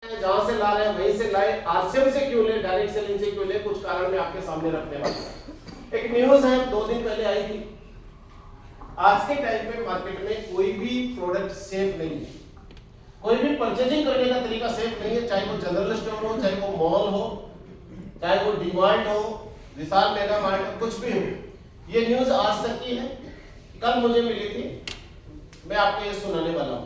जहां से ला रहे हैं वहीं से लाए, आरसीएम से क्यों ले, डायरेक्ट सेलिंग से क्यों ले, कुछ कारण मैं आपके सामने रखने वाला हूं। एक न्यूज है 2 दिन पहले आई थी। आज के टाइम पे मार्केट में कोई भी प्रोडक्ट सेफ नहीं है, कोई भी परचेजिंग करने का तरीका सेफ नहीं है, चाहे वो जनरल स्टोर हो, चाहे वो मॉल हो, चाहे वो डीमार्ट हो, विशाल मेगा मार्ट हो, कुछ भी हो। ये न्यूज आज तक की है, कल मुझे मिली थी। मैं आपको ये सुनाने वाला हूं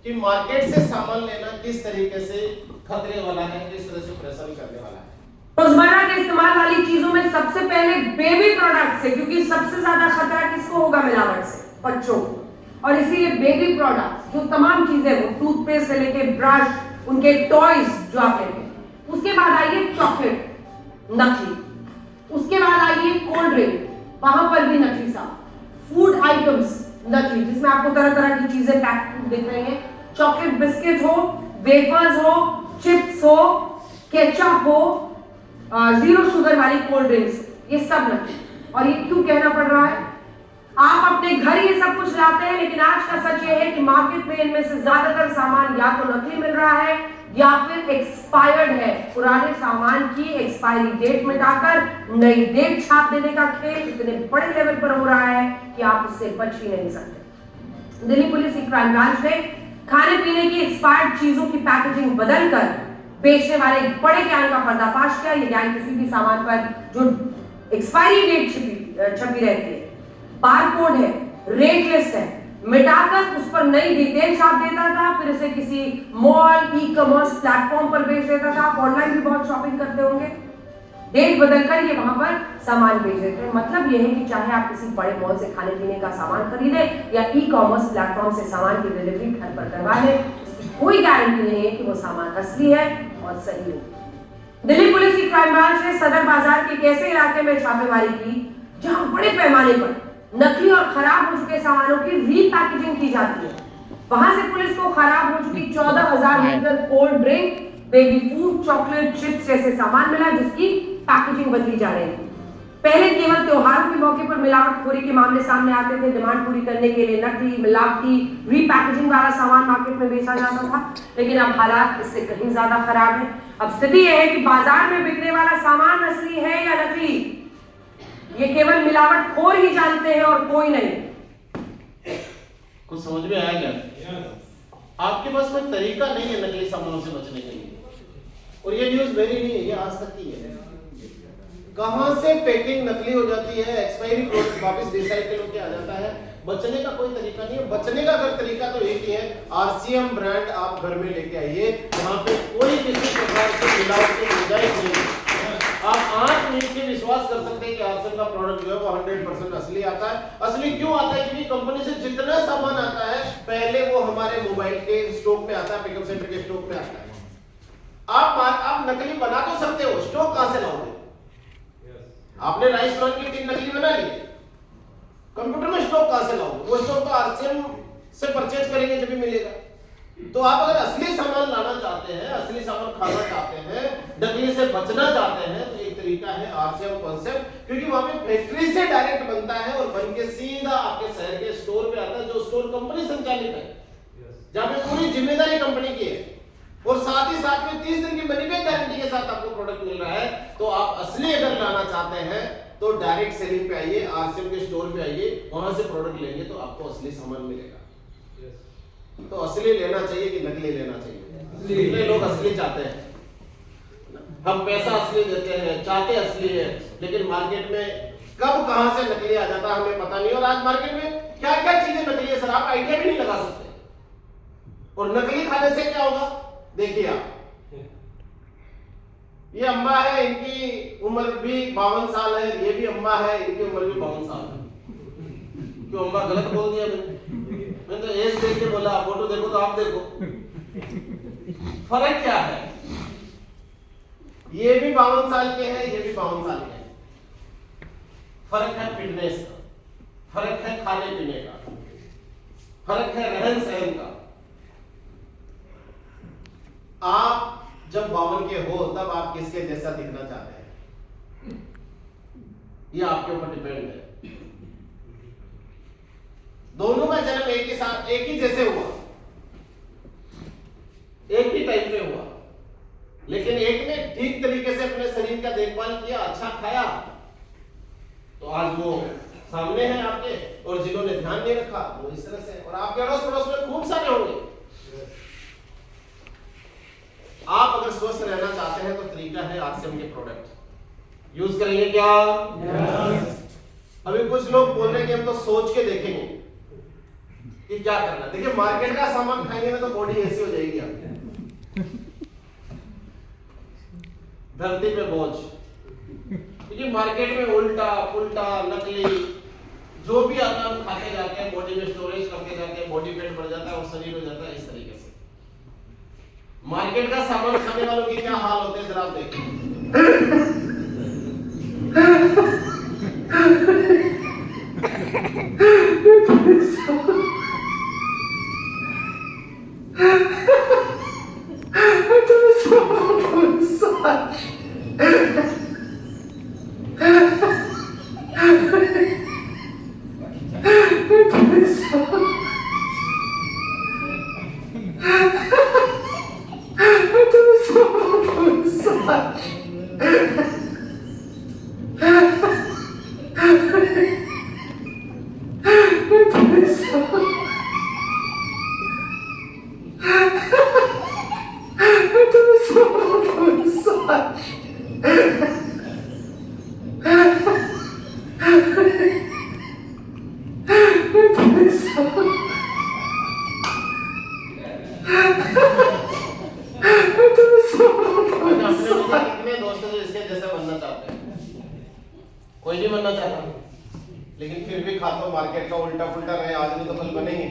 कि मार्केट से सामान लेना किस तरीके से खतरे वाला है, किस तरह से प्रेशर करने वाला है। रोजमर्रा के इस्तेमाल वाली चीजों में सबसे पहले बेबी प्रोडक्ट से, क्योंकि सबसे ज्यादा खतरा किसको होगा? मिलावट से, बच्चों को। और इसीलिए बेबी प्रोडक्ट्स, जो तमाम चीजें वो टूथपेस्ट से लेके ब्रश, उनके टॉयज जो आप लेते हैं, उसके बाद आइए चॉकलेट नकली, उसके बाद आइए कोल्ड ड्रिंक, वहां पर भी नकली सा, फूड आइटम्स नकली, जिसमें आपको तरह तरह की चीजें पैक दिख रही हैं, चॉकलेट बिस्किट हो, वेफर्स हो, चिप्स हो, केचप हो, जीरो शुगर वाली कोल्ड ड्रिंक्स, ये सब नकली। और ये क्यों कहना पड़ रहा है? आप अपने घर ये सब कुछ लाते हैं, लेकिन आज का सच ये है कि मार्केट में इनमें से ज्यादातर सामान या तो नकली मिल रहा है या फिर एक्सपायर्ड है। पुराने सामान की एक्सपायरी डेट मिटाकर नई डेट छाप देने का खेल इतने बड़े लेवल पर हो रहा है कि आप उससे बच ही नहीं सकते। दिल्ली पुलिस की क्राइम ब्रांच ने खाने पीने की एक्सपायर्ड चीजों की पैकेजिंग बदलकर बेचने वाले एक बड़े गैंग का पर्दाफाश किया। ये गैंग किसी भी सामान पर जो एक्सपायरी डेट छपी रहती है, बारकोड है, रेट लिस्ट है, मिटाकर उस पर नई डिटेल छाप देता था, फिर इसे किसी मॉल, ई कॉमर्स प्लेटफॉर्म पर बेच देता था। आप ऑनलाइन भी बहुत शॉपिंग करते होंगे। डेट बदलकर ये वहां पर सामान बेच देते हैं। मतलब ये है कि चाहे आप किसी बड़े मॉल से खाने पीने का सामान खरीदें या ई कॉमर्स प्लेटफॉर्म से सामान की डिलीवरी घर पर करवा लें, इसकी कोई गारंटी नहीं है कि वो सामान असली है और सही हो। दिल्ली पुलिस की क्राइम ब्रांच ने सदर बाजार के एक ऐसे इलाके में छापेमारी की जहां बड़े पैमाने पर नकली और खराब हो चुके सामानों की रीपैकेजिंग की जाती है। वहां से पुलिस को खराब हो चुकी 14,000 litre cold drink, baby food, chocolate, chips जैसे सामान मिला, जिसकी पैकेजिंग बदली जा रही थी। पहले केवल त्योहारों के मौके पर मिलावटखोरी के मामले सामने आते थे। डिमांड पूरी करने के लिए नकली, मिलावटी, रीपैकेजिंग वाला सामान मार्केट में बेचा जाता था, लेकिन अब हालात इससे कहीं ज्यादा खराब है। अब स्थिति यह है कि बाजार में बिकने वाला सामान असली है या नकली, ये केवल मिलावटखोर ही जानते हैं और कोई नहीं। कुछ समझ में आया क्या? आपके पास कोई तरीका नहीं है नकली सामानों से बचने के लिए। और ये न्यूज मेरी नहीं है, ये आज तक की है। कहां से पैकिंग नकली हो जाती है, एक्सपायरी प्रोडक्ट वापस रिसाइकिल होकर आ जाता है। बचने का कोई तरीका नहीं है। बचने का अगर तरीका तो एक ही है, आरसीएम ब्रांड आप घर में लेके आइए, जहां पे कोई किसी प्रकार की मिलावट की गुंजाइश नहीं है। आप आंख मीच के विश्वास कर सकते हैं कि आरसीएम का प्रोडक्ट जो है वो 100% असली आता है। असली क्यों आता है? क्योंकि कंपनी से जितना सामान आता है पहले वो हमारे मोबाइल के स्टॉक में आता है, पिकअप सेंटर के स्टॉक में आता है। आप नकली बना तो सकते हो, स्टॉक कहां से लाओगे? आपने राइस ब्रांड की टीम नकली बना ली, कंप्यूटर में स्टॉक कहां से लाओगे? वो स्टॉक तो आरसीएम से परचेज करेंगे जब भी मिलेगा। तो आप अगर असली सामान लाना चाहते हैं, असली सामान खाना चाहते हैं, नकली से बचना चाहते हैं, तो एक तरीका है आरसीएम कॉन्सेप्ट, क्योंकि वहां पे फैक्ट्री से डायरेक्ट बनता है और बन के सीधा आपके शहर के स्टोर पे आता है, जो स्टोर कंपनी संचालित है, जहां पे पूरी जिम्मेदारी कंपनी की है, और साथ ही साथ में 30 दिन की मनी बैक गारंटी के साथ आपको प्रोडक्ट मिल रहा है। तो आप असली अगर लाना चाहते हैं तो डायरेक्ट सेलिंग पे आइए, आरसीएम के स्टोर पे आइए, वहां से प्रोडक्ट लेंगे तो आपको असली सामान मिलेगा। तो असली लेना चाहिए कि नकली लेना चाहिए? कितने लोग असली चाहते हैं? हम पैसा असली देते हैं, चाहते असली है, लेकिन मार्केट में कब कहां से नकली आ जाता है हमें पता नहीं। और आज मार्केट में क्या क्या चीजें नकली है सर, आप आइडिया भी नहीं लगा सकते। और नकली खाने से क्या होगा? देखिए आप, ये अम्मा है, इनकी उम्र भी 52 साल है, ये भी अम्मा है, इनकी उम्र भी 52 साल है। क्यों अम्मा गलत बोल दिया मैंने तो एज देख के बोला, फोटो देखो तो आप देखो, फर्क क्या है? ये भी 52 साल के हैं, ये भी 52 साल के हैं। फर्क है फिटनेस का, फर्क है खाने पीने का, फर्क है रहन सहन का। आप जब 52 के हो तब आप किसके जैसा दिखना चाहते हैं, ये आपके ऊपर डिपेंड है। दोनों का जन्म एक ही साथ, एक ही जैसे हुआ, एक ही टाइम पे हुआ, लेकिन एक ने ठीक तरीके से अपने शरीर का देखभाल किया, अच्छा खाया, तो आज वो सामने है आपके, और जिन्होंने ध्यान नहीं रखा वो इस तरह से। और आपके अड़ोस पड़ोस में खूब सारे होंगे। आप अगर स्वस्थ रहना चाहते हैं तो तरीका है आरसीएम के प्रोडक्ट यूज करेंगे क्या? अभी कुछ लोग बोल रहे हैं कि हम तो सोच के देखेंगे कि क्या करना। देखिए मार्केट का सामान खाएंगे ना तो बॉडी ऐसी हो जाएगी आपकी, धरती पे बोझ। क्योंकि मार्केट में उल्टा पुल्टा नकली जो भी आता है हम खाते जाते हैं, बॉडी में स्टोरेज करते जाते हैं, बॉडी वेट बढ़ जाता है और शरीर हो जाता है इस तरीके से। मार्केट का सामान खाने वालों की क्या हाल होते हैं जरा आप देखिए। कोई नहीं बनना चाहता, लेकिन फिर भी खाता हूं मार्केट का उल्टा पुल्टा रहे, आज नहीं तो कल बनेंगे।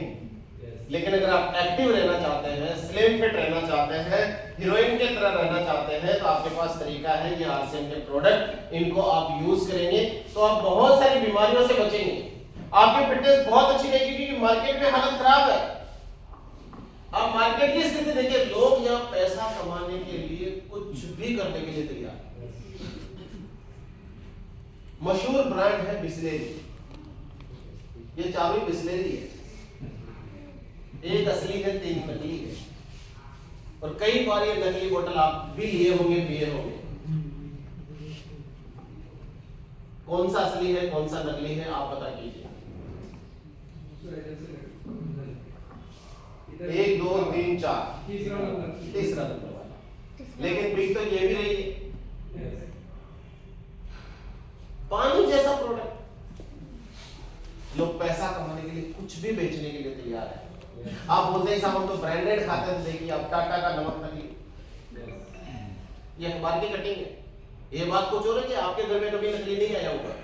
लेकिन अगर आप एक्टिव रहना चाहते हैं, स्लिम फिट रहना चाहते हैं, हीरोइन की तरह रहना चाहते हैं, तो आपके पास तरीका है ये आरसीएम के प्रोडक्ट। इनको आप यूज करेंगे तो आप बहुत सारी बीमारियों से बचेंगे। आपकी फिटनेस बहुत अच्छी रहेगी, क्योंकि मार्केट में हालत खराब है। आप मार्केट की स्थिति देखिए, लोग यहाँ पैसा कमाने के लिए कुछ भी करने के लिए तैयार। मशहूर ब्रांड है बिस्लेरी, ये चाबी बिस्लेरी है, एक असली है 3 नकली है, और कई बार ये नकली बोतल आप भी लिए होंगे, पिए होंगे। कौन सा असली है कौन सा नकली है आप बता कीजिए। 1 2 3 4 तीसरा नंबर वाला। लेकिन बिक तो ये भी रही है, पानी जैसा प्रोडक्ट। लोग पैसा कमाने के लिए कुछ भी बेचने के लिए तैयार है। आप बोलते हैं साहब हम तो ब्रांडेड खाते हैं, देखिए आप टाटा का नमक नकली, ये अखबार की कटिंग है। ये बात कुछ और है कि आपके घर में कभी नकली नहीं आया होगा,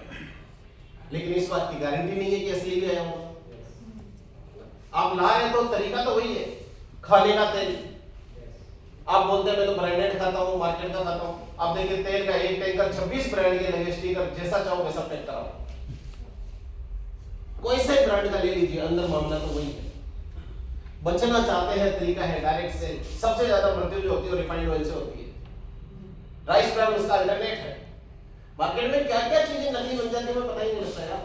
लेकिन इस बात की गारंटी नहीं है कि असली भी आया होगा। आप ला रहे तो तरीका तो वही है, खाने का तेल। आप बोलते हैं मैं तो ब्रांडेड खाता हूँ, मार्केट का खाता हूँ। आप देखिए तेल का एक टैंकर 26 ब्रांड के लगे स्टिकर, जैसा चाहो वैसा पैक कराओ। कोई सा ब्रांड का ले लीजिए, अंदर मामला तो वही है। बचना चाहते हैं, तरीका है डायरेक्ट सेल। सबसे ज्यादा मृत्यु जो होती है रिफाइंड ऑयल से होती है। राइस ब्रांड उसका अल्टरनेट है। मार्केट में क्या क्या चीजें नकली बन जाती है हमें पता ही नहीं लगता यार।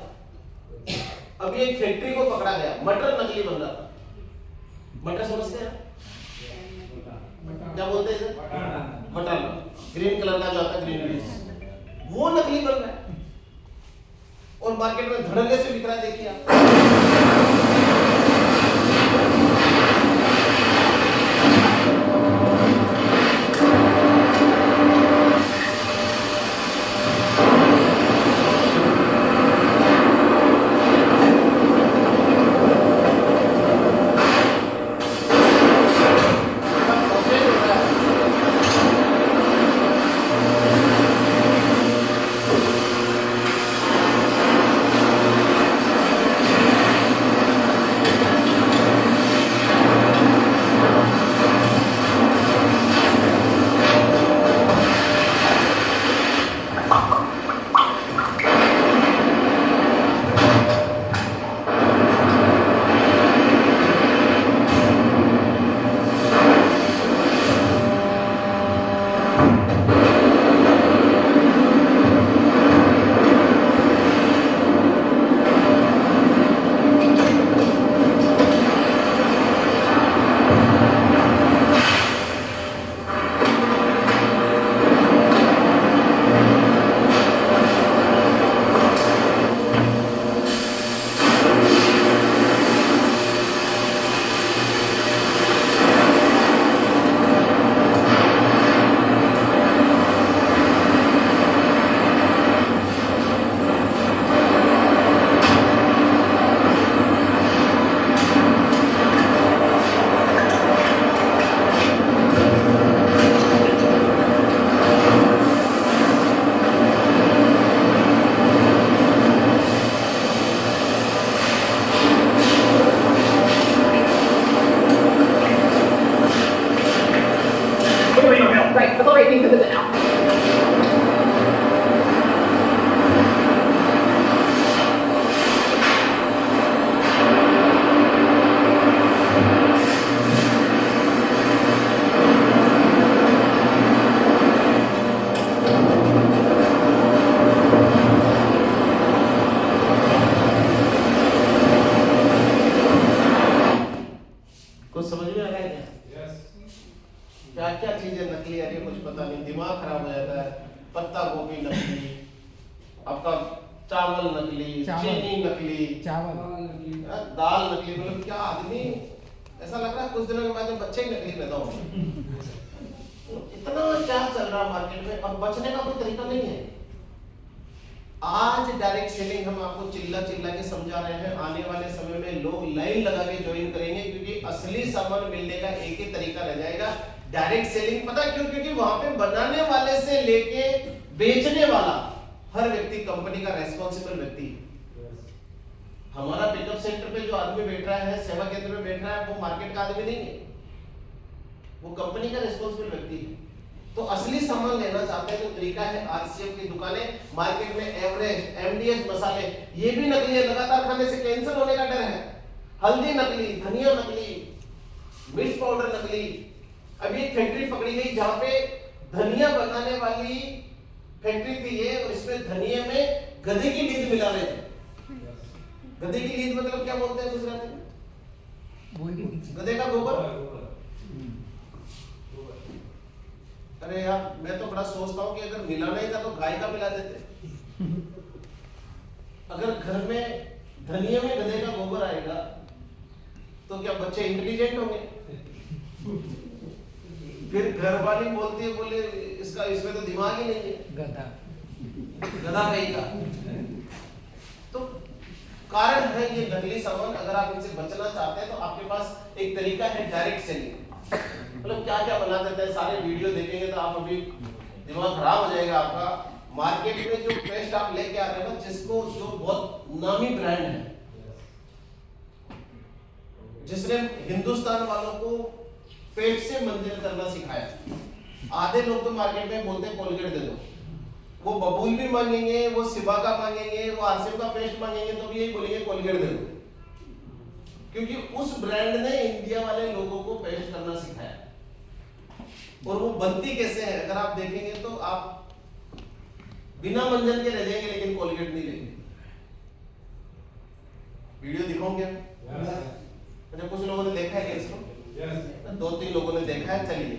अभी एक फैक्ट्री को पकड़ा गया, मटर नकली बन रहा था। मटर समझते हैं क्या बोलते हैं? मटर, ग्रीन कलर का जो आता है, ग्रीन पीस, वो नकली बन रहा है और मार्केट में धड़ल्ले से बिक रहा है। देखिए आप Technical rating for the now. कुछ समझ में आ रहा है क्या? क्या क्या चीजें नकली आ रही है कुछ पता नहीं, दिमाग खराब हो जाता है। पत्ता गोभी नकली, आपका चावल नकली, चीनी नकली, दाल नकली, मतलब क्या आदमी, ऐसा लग रहा है कुछ दिनों के बाद में बच्चे ही नकली पैदा होंगे। इतना क्या चल रहा है मार्केट में और बचने का कोई तरीका नहीं है। आज डायरेक्ट सेलिंग हम आपको चिल्ला चिल्ला के समझा रहे हैं, आने वाले समय में लोग लाइन लगा के ज्वाइन करेंगे, क्योंकि असली सामान मिलने का एक ही तरीका रह जाएगा, डायरेक्ट सेलिंग। पता क्यों? क्योंकि वहां पे बनाने वाले से लेके बेचने वाला हर व्यक्ति कंपनी का रेस्पॉन्सिबल व्यक्ति है। हमारा पिकअप सेंटर पे जो आदमी बैठ रहा है, सेवा केंद्र में बैठ रहा है, वो मार्केट का आदमी नहीं है, वो कंपनी का रेस्पॉन्सिबल व्यक्ति है। तो असली सामान लेना चाहते हैं तो तरीका है आरसीएफ की दुकानें। मार्केट में एवरेस्ट, एमडीएच मसाले ये भी नकली है, लगातार खाने से कैंसर होने का डर है। हल्दी नकली, धनिया नकली, मिर्च पाउडर नकली। अभी एक फैक्ट्री पकड़ी गई जहां पे धनिया बनाने वाली फैक्ट्री थी ये, और इसमें धनिया में गधे की लीद मिला रहे थे। गधे की लीद मतलब क्या बोलते हैं गुजराती में? गधे का गोबर। अरे यार, मैं तो बड़ा सोचता हूँ कि अगर मिलाना ही था तो गाय का मिला देते। अगर घर में धनिया में गधे का गोबर आएगा तो क्या बच्चे इंटेलिजेंट होंगे? फिर घर वाली बोलती है, बोले इसका इसमें तो दिमाग ही नहीं है, गधा कहीं का। तो कारण है ये नकली सामान। अगर आप इनसे बचना चाहते हैं तो आपके पास एक तरीका है डायरेक्ट सेलिंग। मतलब क्या क्या बना देते हैं, सारे वीडियो देखेंगे तो आप अभी दिमाग खराब हो जाएगा आपका। मार्केट में जो पेस्ट आप लेके आ रहे हैं ना, जिसको जो बहुत नामी ब्रांड है, जिसने हिंदुस्तान वालों को पेट से मंदिर करना सिखाया। आधे लोग तो मार्केट में बोलते हैं कोलगेट दे दो, वो बबूल भी मांगेंगे, वो सिबा का मांगेंगे, वो आरसीएम का पेस्ट मांगेंगे, तो भी यही बोलेंगे कोलगेट दे दो, क्योंकि उस ब्रांड ने इंडिया वाले लोगों को पेस्ट करना सिखाया। और वो बनती कैसे है अगर आप देखेंगे तो आप बिना मंजन के रह जाएंगे, लेकिन कोलगेट नहीं लेंगे। वीडियो दिखाऊं क्या? अच्छा, कुछ लोगों ने देखा है क्या इसको? 2-3 लोगों ने देखा है। चलिए